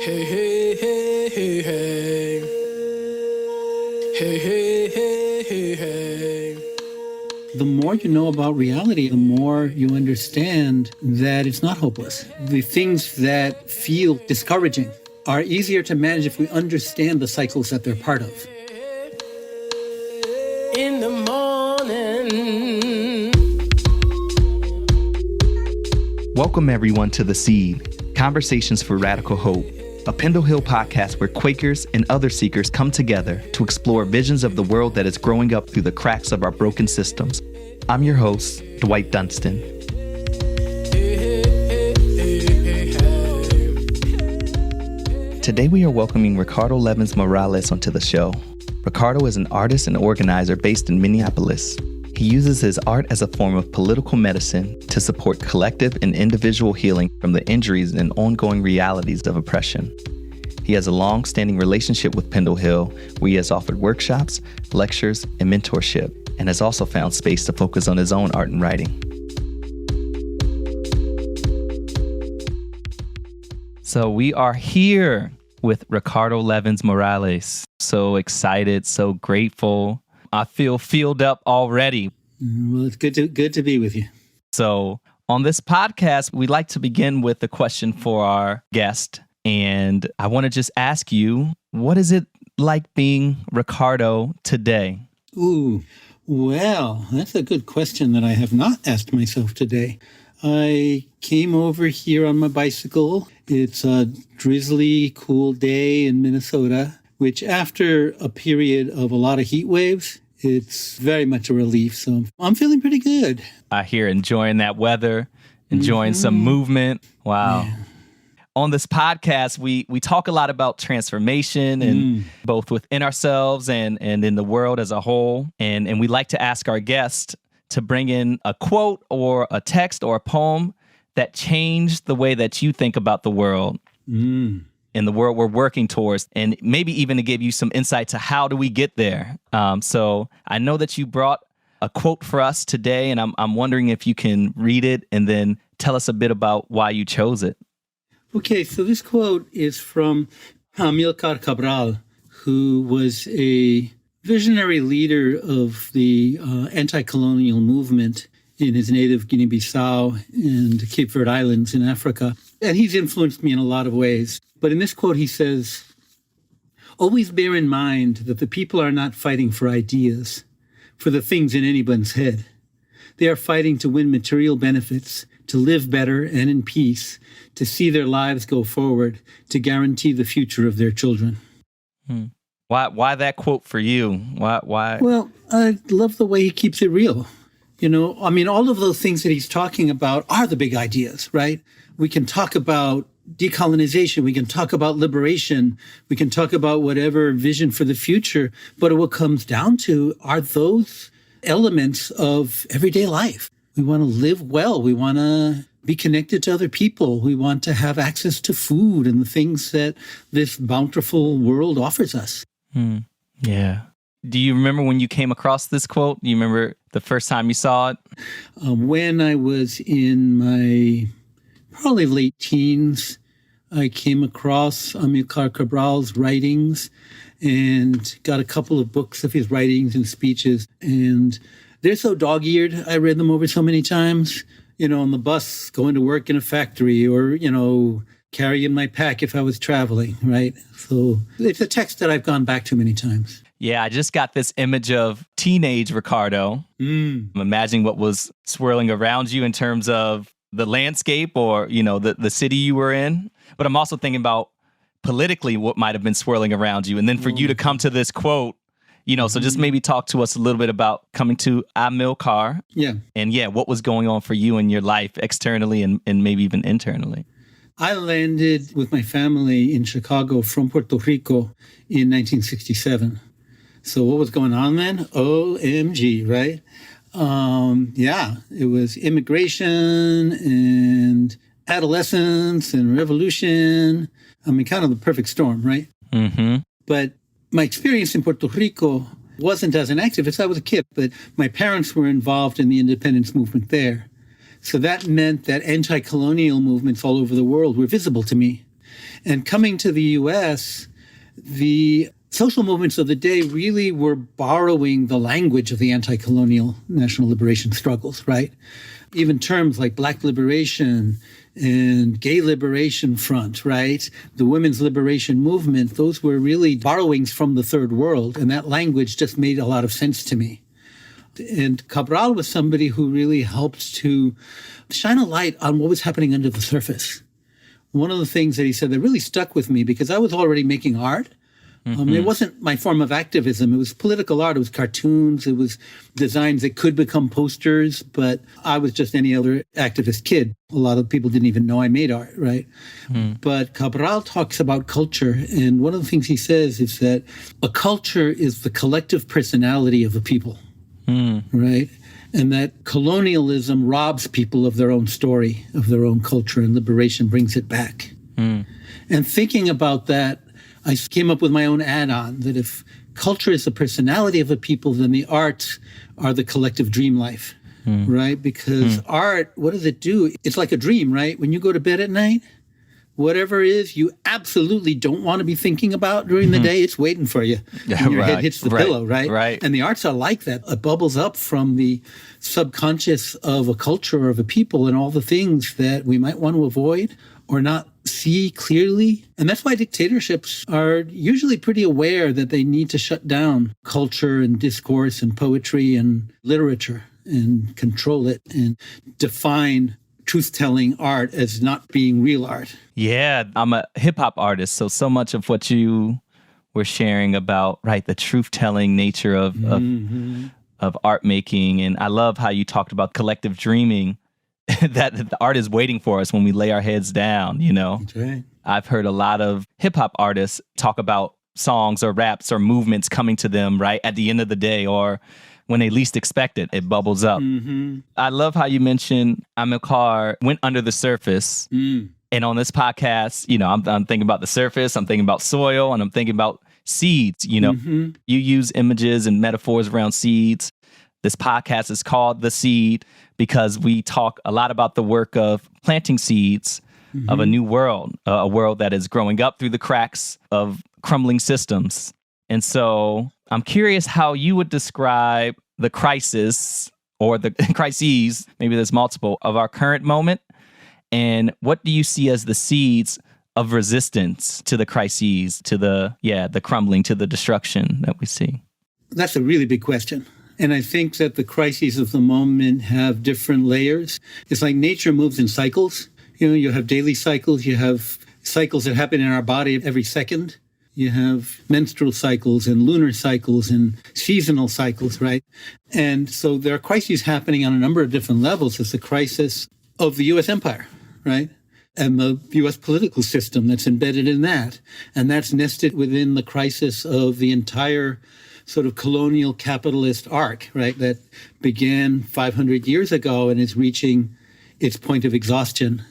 Hey, hey, hey, hey, hey. Hey, hey, hey, hey, hey. The more you know about reality, the more you understand that it's not hopeless. The things that feel discouraging are easier to manage if we understand the cycles that they're part of. In the morning. Welcome everyone to The Seed, Conversations for Radical Hope, a Pendle Hill podcast where Quakers and other seekers come together to explore visions of the world that is growing up through the cracks of our broken systems. I'm your host, Dwight Dunstan. Today we are welcoming Ricardo Levins Morales onto the show. Ricardo is an artist and organizer based in Minneapolis. He uses his art as a form of political medicine to support collective and individual healing from the injuries and ongoing realities of oppression. He has a long-standing relationship with Pendle Hill, where he has offered workshops, lectures, and mentorship, and has also found space to focus on his own art and writing. So we are here with Ricardo Levins Morales. So excited, so grateful. I feel filled up already. Well, it's good to be with you. So on this podcast, we like to begin with a question for our guest. And I want to just ask you, what is it like being Ricardo today? Ooh, well, that's a good question that I have not asked myself today. I came over here on my bicycle. It's a drizzly, cool day in Minnesota, which after a period of a lot of heat waves, it's very much a relief. So I'm feeling pretty good. I hear enjoying that weather, enjoying some movement. Wow. Yeah. On this podcast, we talk a lot about transformation and both within ourselves and in the world as a whole. And we like to ask our guests to bring in a quote or a text or a poem that changed the way that you think about the world. In the world we're working towards, and maybe even to give you some insight to how do we get there. So I know that you brought a quote for us today, and I'm wondering if you can read it and then tell us a bit about why you chose it. Okay, so this quote is from Amilcar Cabral, who was a visionary leader of the anti-colonial movement in his native Guinea-Bissau and Cape Verde Islands in Africa. And he's influenced me in a lot of ways. But in this quote, he says, "Always bear in mind that the people are not fighting for ideas, for the things in anyone's head. They are fighting to win material benefits, to live better and in peace, to see their lives go forward, to guarantee the future of their children." Why that quote for you? Why? Well, I love the way he keeps it real. You know, I mean, all of those things that he's talking about are the big ideas, right? We can talk about decolonization. We can talk about liberation. We can talk about whatever vision for the future. But what comes down to are those elements of everyday life. We want to live well. We want to be connected to other people. We want to have access to food and the things that this bountiful world offers us. Yeah. Do you remember when you came across this quote? Do you remember the first time you saw it? When I was in my probably late teens, I came across Amilcar Cabral's writings and got a couple of books of his writings and speeches. And they're so dog-eared. I read them over so many times, you know, on the bus, going to work in a factory, or, you know, carrying my pack if I was traveling, right? So it's a text that I've gone back to many times. Yeah, I just got this image of teenage Ricardo. I'm imagining what was swirling around you in terms of the landscape or, you know, the city you were in. But I'm also thinking about politically what might have been swirling around you. And then for you to come to this quote, you know, so just maybe talk to us a little bit about coming to Amilcar. Yeah. And what was going on for you in your life externally and maybe even internally? I landed with my family in Chicago from Puerto Rico in 1967. So what was going on then? OMG, right? Yeah, it was immigration and adolescence and revolution. I mean, kind of the perfect storm, right? But my experience in Puerto Rico wasn't as an activist. I was a kid, but my parents were involved in the independence movement there. So that meant that anti-colonial movements all over the world were visible to me. And coming to the U.S., the social movements of the day really were borrowing the language of the anti-colonial national liberation struggles, right? Even terms like Black liberation and Gay Liberation Front, right? The Women's Liberation Movement, those were really borrowings from the Third World, and that language just made a lot of sense to me. And Cabral was somebody who really helped to shine a light on what was happening under the surface. One of the things that he said that really stuck with me, because I was already making art. It wasn't my form of activism. It was political art. It was cartoons. It was designs that could become posters. But I was just any other activist kid. A lot of people didn't even know I made art, right? But Cabral talks about culture. And one of the things he says is that a culture is the collective personality of a people, right? And that colonialism robs people of their own story, of their own culture, and liberation brings it back. And thinking about that, I came up with my own add-on that if culture is the personality of a people, then the arts are the collective dream life, right? Because art, what does it do? It's like a dream, right? When you go to bed at night, whatever it is you absolutely don't want to be thinking about during the day, it's waiting for you. And your head hits the pillow, right? Right. And the arts are like that. It bubbles up from the subconscious of a culture, of a people, and all the things that we might want to avoid or not see clearly. And that's why dictatorships are usually pretty aware that they need to shut down culture and discourse and poetry and literature and control it and define truth-telling art as not being real art. Yeah, I'm a hip-hop artist, so much of what you were sharing about, right, the truth-telling nature of art making. And I love how you talked about collective dreaming, that the art is waiting for us when we lay our heads down, you know? That's right. I've heard a lot of hip-hop artists talk about songs or raps or movements coming to them, right, at the end of the day or when they least expect it, it bubbles up. I love how you mentioned Amilcar went under the surface. And on this podcast, you know, I'm thinking about the surface, I'm thinking about soil, and I'm thinking about seeds, you know. You use images and metaphors around seeds. This podcast is called The Seed because we talk a lot about the work of planting seeds of a new world, a world that is growing up through the cracks of crumbling systems. And so I'm curious how you would describe the crisis or the crises, maybe there's multiple, of our current moment. And what do you see as the seeds of resistance to the crises, to the crumbling, to the destruction that we see? That's a really big question. And I think that the crises of the moment have different layers. It's like nature moves in cycles. You know, you have daily cycles, you have cycles that happen in our body every second. You have menstrual cycles and lunar cycles and seasonal cycles, right? And so there are crises happening on a number of different levels. There's the crisis of the U.S. empire, right? And the U.S. political system that's embedded in that. And that's nested within the crisis of the entire sort of colonial capitalist arc, right? That began 500 years ago and is reaching its point of exhaustion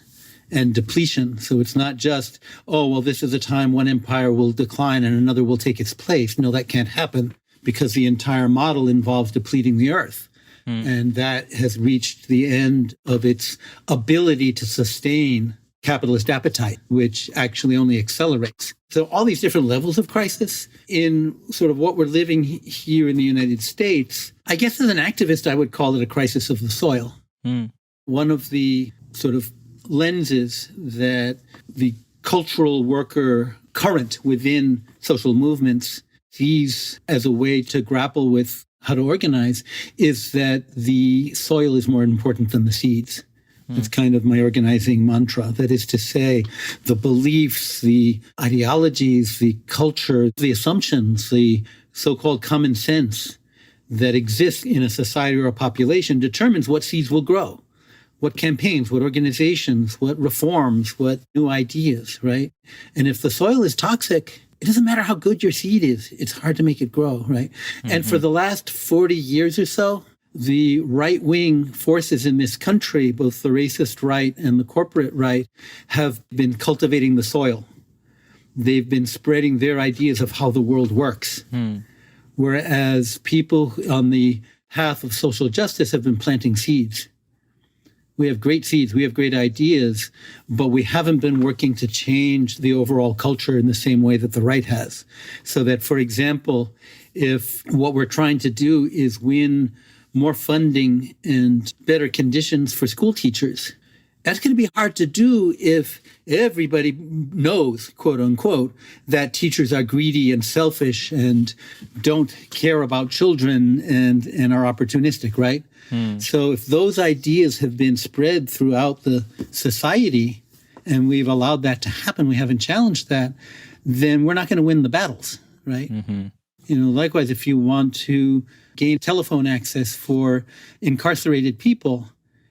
and depletion. So it's not just, oh, well, this is a time one empire will decline and another will take its place. No, that can't happen because the entire model involves depleting the earth. And that has reached the end of its ability to sustain capitalist appetite, which actually only accelerates. So all these different levels of crisis in sort of what we're living here in the United States, I guess as an activist, I would call it a crisis of the soil. One of the sort of lenses that the cultural worker current within social movements sees as a way to grapple with how to organize is that the soil is more important than the seeds. It's kind of my organizing mantra. That is to say, the beliefs, the ideologies, the culture, the assumptions, the so-called common sense that exists in a society or a population determines what seeds will grow, what campaigns, what organizations, what reforms, what new ideas, right? And if the soil is toxic, it doesn't matter how good your seed is. It's hard to make it grow, right? And for the last 40 years or so, the right-wing forces in this country, both the racist right and the corporate right, have been cultivating the soil. They've been spreading their ideas of how the world works. Whereas people on the path of social justice have been planting seeds. We have great seeds, we have great ideas, but we haven't been working to change the overall culture in the same way that the right has. So that, for example, if what we're trying to do is win more funding and better conditions for school teachers, that's going to be hard to do if everybody knows, quote unquote, that teachers are greedy and selfish and don't care about children and are opportunistic, right? So if those ideas have been spread throughout the society and we've allowed that to happen, we haven't challenged that, then we're not going to win the battles, right? Likewise, if you want to gain telephone access for incarcerated people,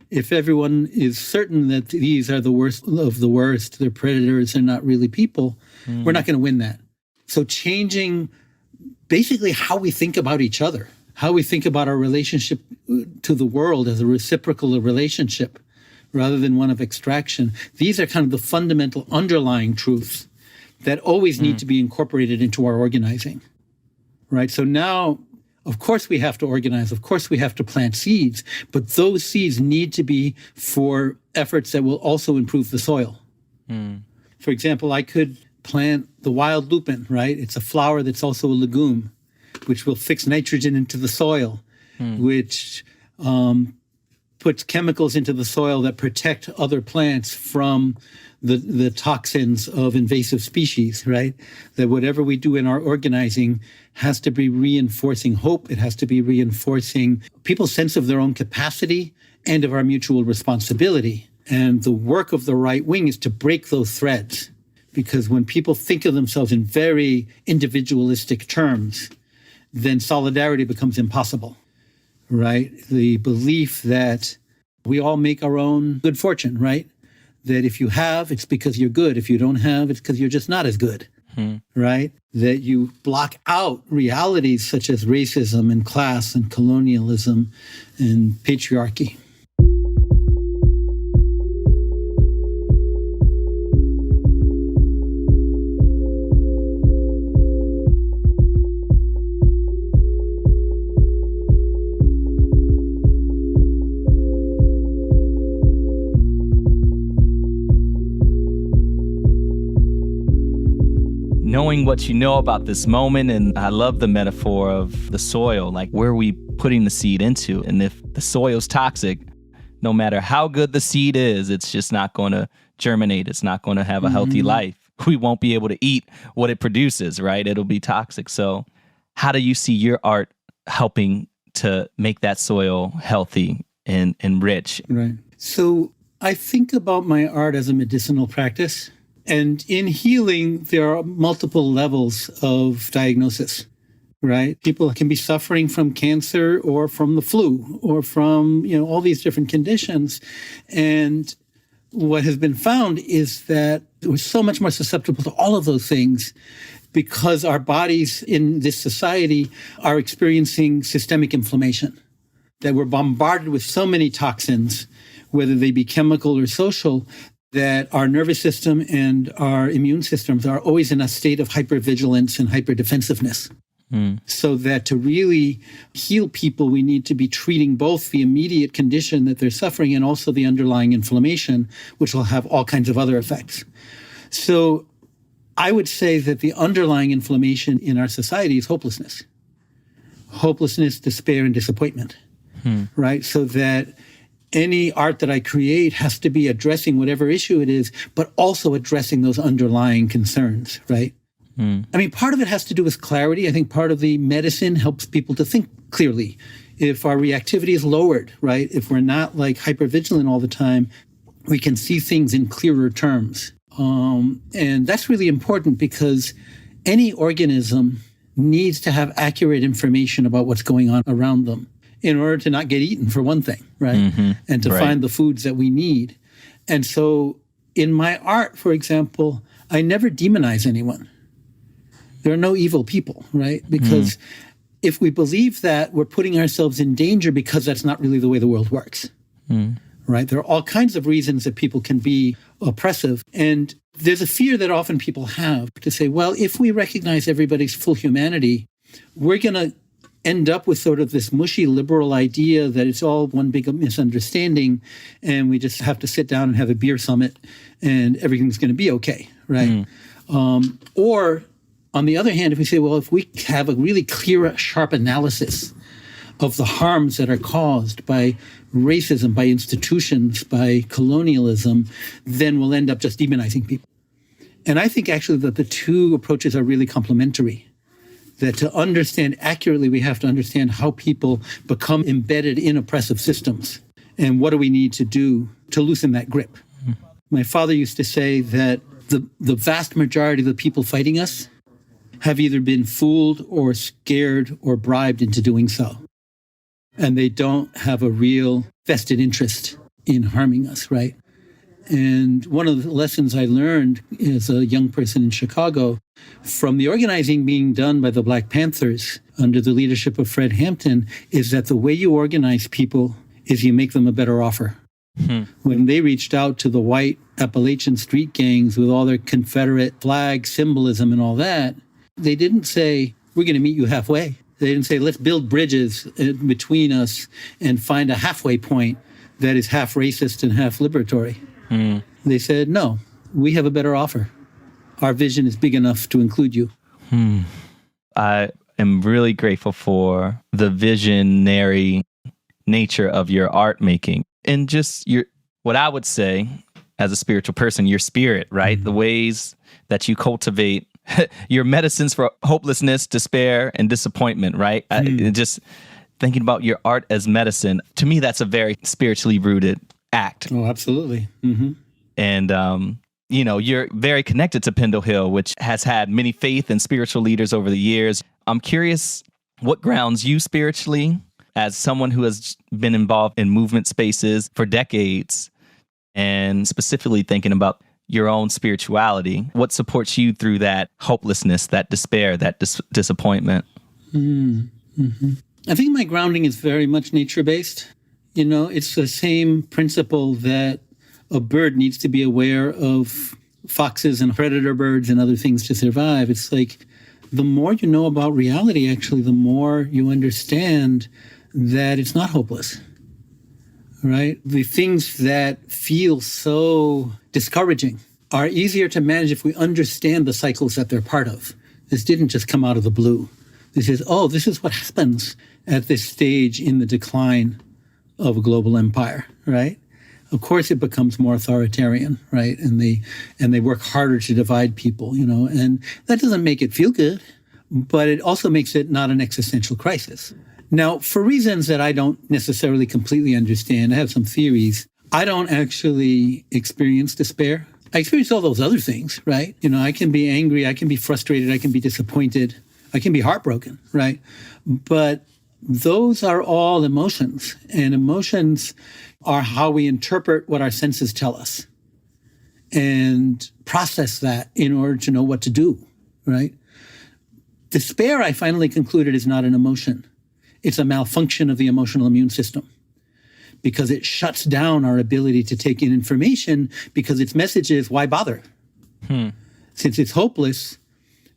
if everyone is certain that these are the worst of the worst, they're predators, they're not really people, we're not going to win that. So changing basically how we think about each other, how we think about our relationship to the world as a reciprocal relationship rather than one of extraction. These are kind of the fundamental underlying truths that always need to be incorporated into our organizing, right? So now, of course, we have to organize. Of course, we have to plant seeds, but those seeds need to be for efforts that will also improve the soil. For example, I could plant the wild lupin, right? It's a flower that's also a legume, which will fix nitrogen into the soil, which puts chemicals into the soil that protect other plants from the toxins of invasive species, right? That whatever we do in our organizing has to be reinforcing hope. It has to be reinforcing people's sense of their own capacity and of our mutual responsibility. And the work of the right wing is to break those threads. Because when people think of themselves in very individualistic terms, then solidarity becomes impossible, right? The belief that we all make our own good fortune, right? That if you have, it's because you're good. If you don't have, it's because you're just not as good, right? That you block out realities such as racism and class and colonialism and patriarchy. Knowing what you know about this moment, and I love the metaphor of the soil, like where are we putting the seed into? And if the soil's toxic, no matter how good the seed is, it's just not going to germinate. It's not going to have a healthy life. We won't be able to eat what it produces, right? It'll be toxic. So how do you see your art helping to make that soil healthy and rich? Right. So I think about my art as a medicinal practice. And in healing, there are multiple levels of diagnosis, right? People can be suffering from cancer or from the flu or from, all these different conditions. And what has been found is that we're so much more susceptible to all of those things because our bodies in this society are experiencing systemic inflammation, that we're bombarded with so many toxins, whether they be chemical or social, that our nervous system and our immune systems are always in a state of hypervigilance and hyperdefensiveness. So that to really heal people, we need to be treating both the immediate condition that they're suffering and also the underlying inflammation, which will have all kinds of other effects. So I would say that the underlying inflammation in our society is hopelessness. Hopelessness, despair, and disappointment, right? So that any art that I create has to be addressing whatever issue it is, but also addressing those underlying concerns, right? I mean, part of it has to do with clarity. I think part of the medicine helps people to think clearly. If our reactivity is lowered, right? If we're not like hypervigilant all the time, we can see things in clearer terms. And that's really important because any organism needs to have accurate information about what's going on around them in order to not get eaten, for one thing, right? And to find the foods that we need. And so in my art, for example, I never demonize anyone. There are no evil people, right? Because if we believe that, we're putting ourselves in danger because that's not really the way the world works, right? There are all kinds of reasons that people can be oppressive. And there's a fear that often people have to say, well, if we recognize everybody's full humanity, we're going to end up with sort of this mushy liberal idea that it's all one big misunderstanding and we just have to sit down and have a beer summit and everything's going to be okay, right? Or on the other hand, if we say, well, if we have a really clear, sharp analysis of the harms that are caused by racism, by institutions, by colonialism, then we'll end up just demonizing people. And I think actually that the two approaches are really complementary. That to understand accurately, we have to understand how people become embedded in oppressive systems. And what do we need to do to loosen that grip? My father used to say that the vast majority of the people fighting us have either been fooled or scared or bribed into doing so. And they don't have a real vested interest in harming us, right? And one of the lessons I learned as a young person in Chicago from the organizing being done by the Black Panthers under the leadership of Fred Hampton is that the way you organize people is you make them a better offer. When they reached out to the white Appalachian street gangs with all their Confederate flag symbolism and all that, they didn't say, we're going to meet you halfway. They didn't say, let's build bridges between us and find a halfway point that is half racist and half liberatory. They said, no, we have a better offer. Our vision is big enough to include you. I am really grateful for the visionary nature of your art making and just what I would say as a spiritual person, your spirit, right? The ways that you cultivate your medicines for hopelessness, despair, and disappointment, right? Just thinking about your art as medicine, to me, that's a very spiritually rooted act. Oh, absolutely. And, you're very connected to Pendle Hill, which has had many faith and spiritual leaders over the years. I'm curious what grounds you spiritually as someone who has been involved in movement spaces for decades and specifically thinking about your own spirituality. What supports you through that hopelessness, that despair, that disappointment? I think my grounding is very much nature-based. It's the same principle that a bird needs to be aware of foxes and predator birds and other things to survive. It's like the more you know about reality, actually, the more you understand that it's not hopeless, right? The things that feel so discouraging are easier to manage if we understand the cycles that they're part of. This didn't just come out of the blue. This is what happens at this stage in the decline of a global empire, right? Of course, it becomes more authoritarian, right? And they work harder to divide people, and that doesn't make it feel good, but it also makes it not an existential crisis. Now, for reasons that I don't necessarily completely understand, I have some theories. I don't actually experience despair. I experience all those other things, right? I can be angry, I can be frustrated, I can be disappointed, I can be heartbroken, right? But those are all emotions, and emotions are how we interpret what our senses tell us and process that in order to know what to do, right? Despair, I finally concluded, is not an emotion. It's a malfunction of the emotional immune system because it shuts down our ability to take in information because its message is, why bother? Since it's hopeless,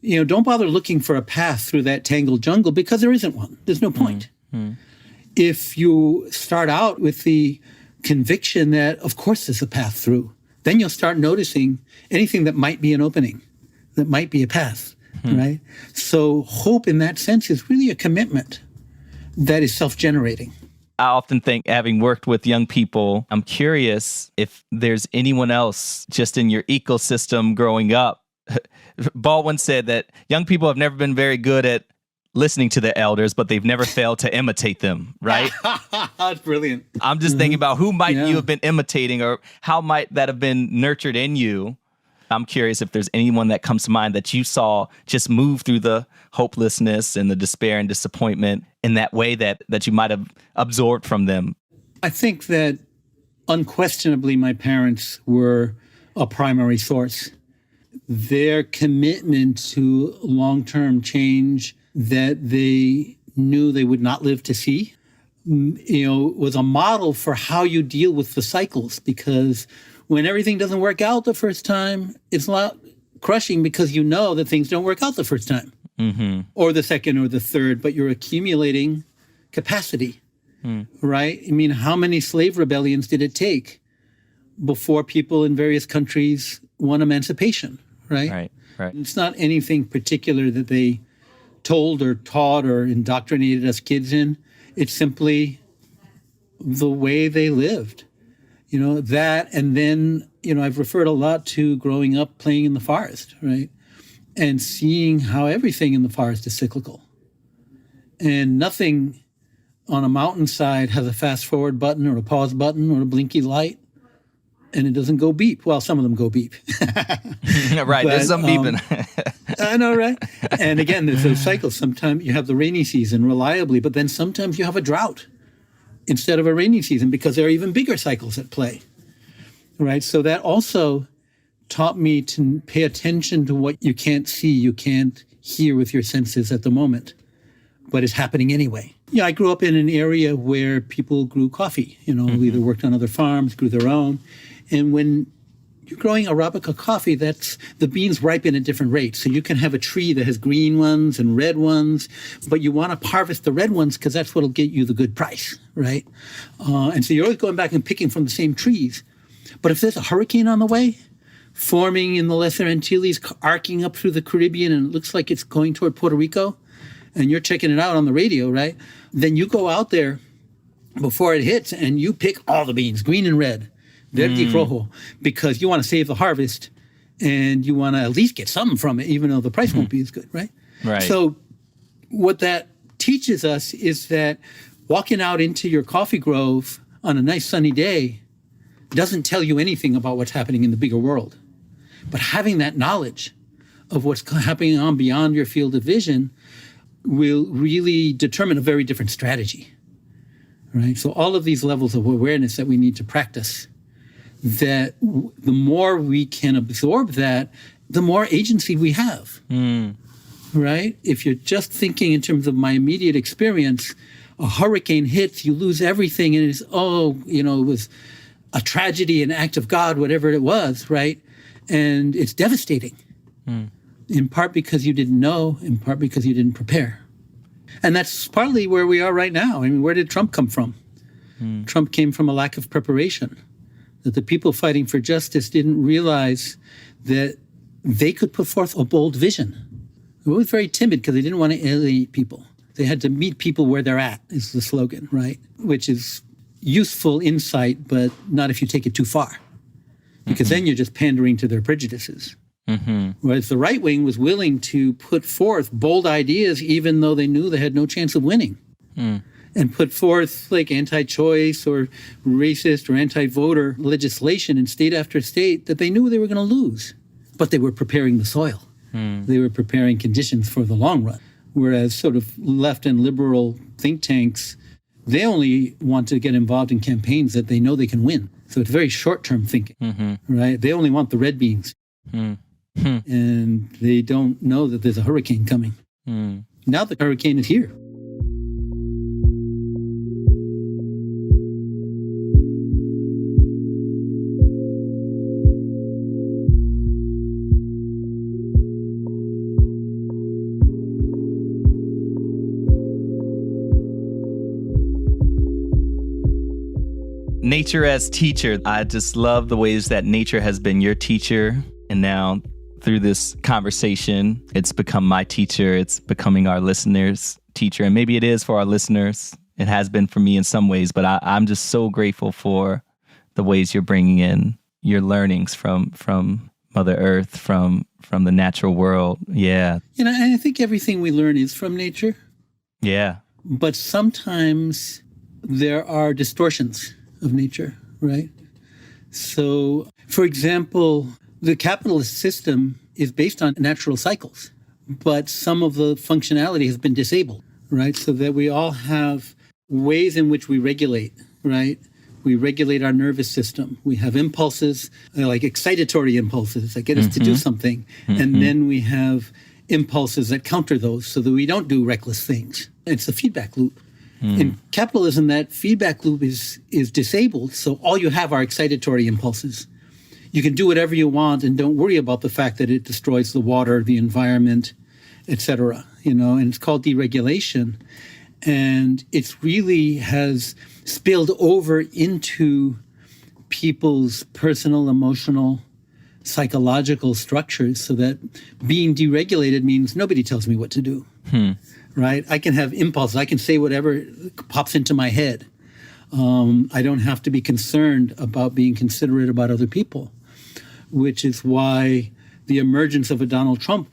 don't bother looking for a path through that tangled jungle because there isn't one. There's no point. If you start out with the conviction that, of course, there's a path through, then you'll start noticing anything that might be an opening, that might be a path, right? So hope in that sense is really a commitment that is self-generating. I often think, having worked with young people, I'm curious if there's anyone else just in your ecosystem growing up. Baldwin said that young people have never been very good at listening to their elders, but they've never failed to imitate them, right? That's brilliant. I'm just thinking about who might you have been imitating, or how might that have been nurtured in you. I'm curious if there's anyone that comes to mind that you saw just move through the hopelessness and the despair and disappointment in that way that you might have absorbed from them. I think that unquestionably my parents were a primary source. Their commitment to long-term change that they knew they would not live to see, was a model for how you deal with the cycles. Because when everything doesn't work out the first time, it's not crushing because you know that things don't work out the first time. or the second or the third, but you're accumulating capacity, right? I mean, how many slave rebellions did it take before people in various countries won emancipation, right? Right. It's not anything particular that they told or taught or indoctrinated us kids in. It's simply the way they lived, that. And then, I've referred a lot to growing up playing in the forest, right? And seeing how everything in the forest is cyclical. And nothing on a mountainside has a fast forward button or a pause button or a blinky light. And it doesn't go beep. Well, some of them go beep. Right, but, there's some beeping. I know, right? And again, there's those cycles. Sometimes you have the rainy season reliably, but then sometimes you have a drought instead of a rainy season because there are even bigger cycles at play, right? So that also taught me to pay attention to what you can't see, you can't hear with your senses at the moment, but it's happening anyway. Yeah, I grew up in an area where people grew coffee, either worked on other farms, grew their own. And when you're growing Arabica coffee, the beans ripen at different rates. So you can have a tree that has green ones and red ones, but you want to harvest the red ones because that's what'll get you the good price, right? And so you're always going back and picking from the same trees. But if there's a hurricane on the way, forming in the Lesser Antilles, arcing up through the Caribbean, and it looks like it's going toward Puerto Rico, and you're checking it out on the radio, right? Then you go out there before it hits and you pick all the beans, green and red. Verde rojo, because you want to save the harvest and you want to at least get something from it, even though the price won't be as good, right? Right. So what that teaches us is that walking out into your coffee grove on a nice sunny day doesn't tell you anything about what's happening in the bigger world. But having that knowledge of what's happening on beyond your field of vision will really determine a very different strategy, right? So all of these levels of awareness that we need to practice, that the more we can absorb that, the more agency we have, right? If you're just thinking in terms of my immediate experience, a hurricane hits, you lose everything, and it's, it was a tragedy, an act of God, whatever it was, right? And it's devastating, in part because you didn't know, in part because you didn't prepare. And that's partly where we are right now. I mean, where did Trump come from? Trump came from a lack of preparation. That the people fighting for justice didn't realize that they could put forth a bold vision. They were very timid because they didn't want to alienate people. They had to meet people where they're at, is the slogan, right? Which is useful insight, but not if you take it too far. Because then you're just pandering to their prejudices. Whereas the right wing was willing to put forth bold ideas even though they knew they had no chance of winning. And put forth like anti-choice or racist or anti-voter legislation in state after state that they knew they were going to lose. But they were preparing the soil. They were preparing conditions for the long run. Whereas sort of left and liberal think tanks, they only want to get involved in campaigns that they know they can win. So it's very short-term thinking, right? They only want the red beans. And they don't know that there's a hurricane coming. Now the hurricane is here. Nature as teacher. I just love the ways that nature has been your teacher. And now through this conversation, it's become my teacher. It's becoming our listeners' teacher. And maybe it is for our listeners. It has been for me in some ways, but I'm just so grateful for the ways you're bringing in your learnings from Mother Earth, from the natural world. Yeah. And I think everything we learn is from nature. Yeah. But sometimes there are distortions of nature, right? So, for example, the capitalist system is based on natural cycles, but some of the functionality has been disabled, right? So that we all have ways in which we regulate, right? We regulate our nervous system. We have impulses, like excitatory impulses that get us to do something. And then we have impulses that counter those so that we don't do reckless things. It's a feedback loop. In capitalism, that feedback loop is disabled, so all you have are excitatory impulses. You can do whatever you want and don't worry about the fact that it destroys the water, the environment, etc. And it's called deregulation. And it really has spilled over into people's personal, emotional, psychological structures, so that being deregulated means nobody tells me what to do, right? I can have impulses. I can say whatever pops into my head. I don't have to be concerned about being considerate about other people, which is why the emergence of a Donald Trump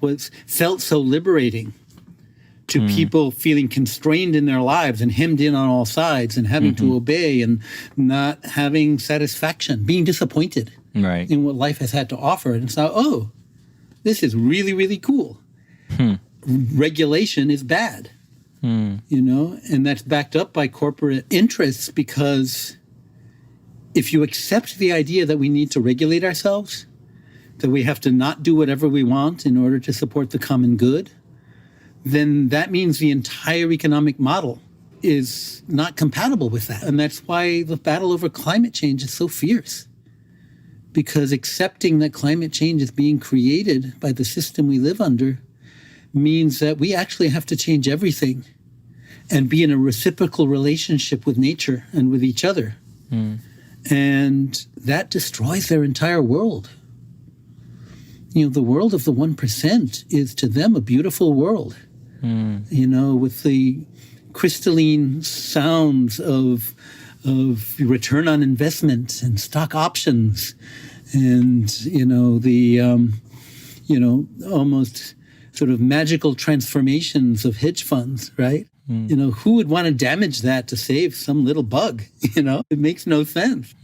felt so liberating to people feeling constrained in their lives and hemmed in on all sides and having to obey and not having satisfaction, being disappointed in what life has had to offer. And so, this is really, really cool. Regulation is bad, and that's backed up by corporate interests, because if you accept the idea that we need to regulate ourselves, that we have to not do whatever we want in order to support the common good, then that means the entire economic model is not compatible with that. And that's why the battle over climate change is so fierce. Because accepting that climate change is being created by the system we live under means that we actually have to change everything and be in a reciprocal relationship with nature and with each other. And that destroys their entire world. The world of the 1% is to them a beautiful world. With the crystalline sounds of return on investment and stock options, and the almost sort of magical transformations of hedge funds, right? Who would want to damage that to save some little bug? It makes no sense.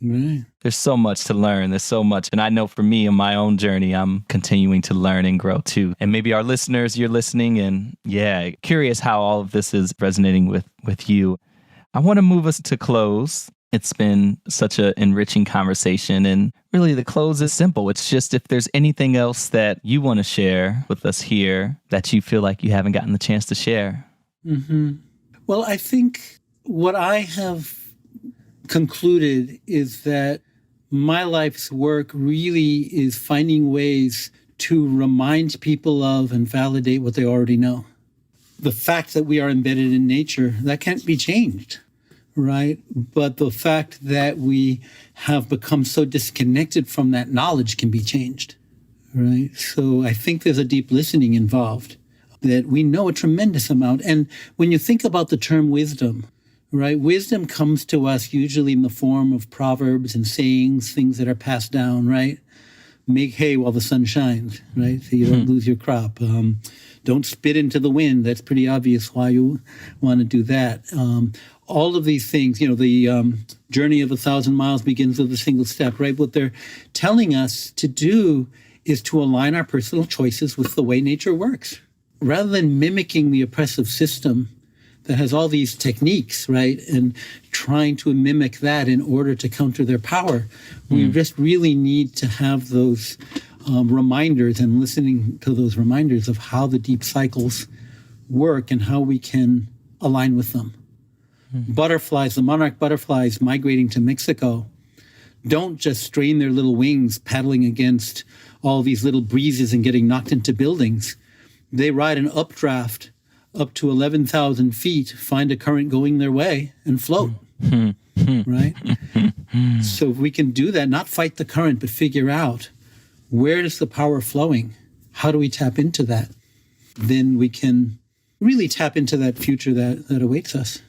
Right. There's so much to learn. There's so much. And I know for me in my own journey, I'm continuing to learn and grow too. And maybe our listeners, you're listening and curious how all of this is resonating with you. I want to move us to close. It's been such an enriching conversation. And really the close is simple. It's just if there's anything else that you want to share with us here that you feel like you haven't gotten the chance to share. Well, I think what I have concluded is that my life's work really is finding ways to remind people of and validate what they already know. The fact that we are embedded in nature, that can't be changed, right? But the fact that we have become so disconnected from that knowledge can be changed, right? So I think there's a deep listening involved, that we know a tremendous amount. And when you think about the term wisdom, right? Wisdom comes to us usually in the form of proverbs and sayings, things that are passed down, right? Make hay while the sun shines, right? So you don't lose your crop. Don't spit into the wind. That's pretty obvious why you want to do that. All of these things, the journey of 1,000 miles begins with a single step, right? What they're telling us to do is to align our personal choices with the way nature works. Rather than mimicking the oppressive system that has all these techniques, right, and trying to mimic that in order to counter their power. We just really need to have those reminders and listening to those reminders of how the deep cycles work and how we can align with them. Butterflies, the monarch butterflies migrating to Mexico, don't just strain their little wings paddling against all these little breezes and getting knocked into buildings. They ride an updraft up to 11,000 feet, find a current going their way, and float, right? So if we can do that, not fight the current, but figure out where is the power flowing? How do we tap into that? Then we can really tap into that future that awaits us.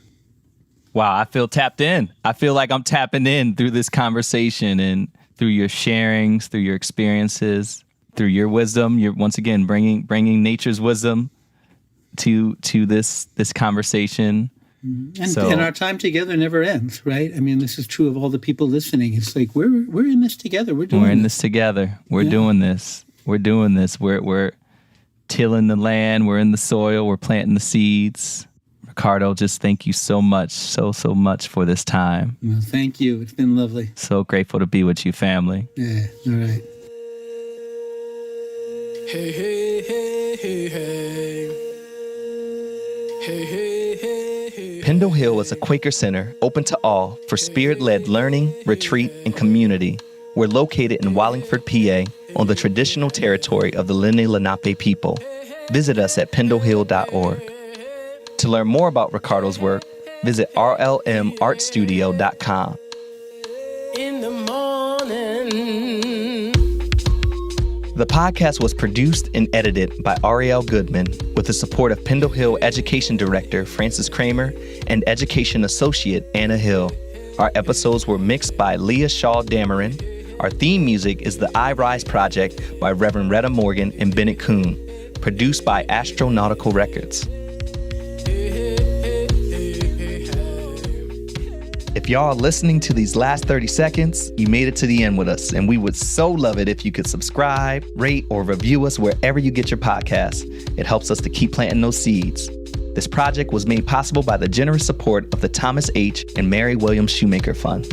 Wow, I feel tapped in. I feel like I'm tapping in through this conversation and through your sharings, through your experiences, through your wisdom. You're once again bringing nature's wisdom to this conversation. And our time together never ends, right? I mean, this is true of all the people listening. It's like we're in this together. We're in this together. We're doing this. We're doing this. We're tilling the land. We're in the soil. We're planting the seeds. Ricardo, just thank you so much, so much for this time. Well, thank you. It's been lovely. So grateful to be with you, family. Yeah, all right. Hey, hey, hey, hey, hey. Hey, hey, hey, hey. Pendle Hill is a Quaker center open to all for spirit-led learning, retreat, and community. We're located in Wallingford, PA, on the traditional territory of the Lenni Lenape people. visit us at pendlehill.org. To learn more about Ricardo's work, visit rlmartstudio.com. In the morning. The podcast was produced and edited by Ariel Goodman with the support of Pendle Hill Education Director Francis Kramer and Education Associate Anna Hill. Our episodes were mixed by Leah Shaw Dameron. Our theme music is the I Rise Project by Reverend Retta Morgan and Bennett Kuhn, produced by Astronautical Records. If y'all are listening to these last 30 seconds, you made it to the end with us, and we would so love it if you could subscribe, rate, or review us wherever you get your podcasts. It helps us to keep planting those seeds. This project was made possible by the generous support of the Thomas H. and Mary Williams Shoemaker Fund.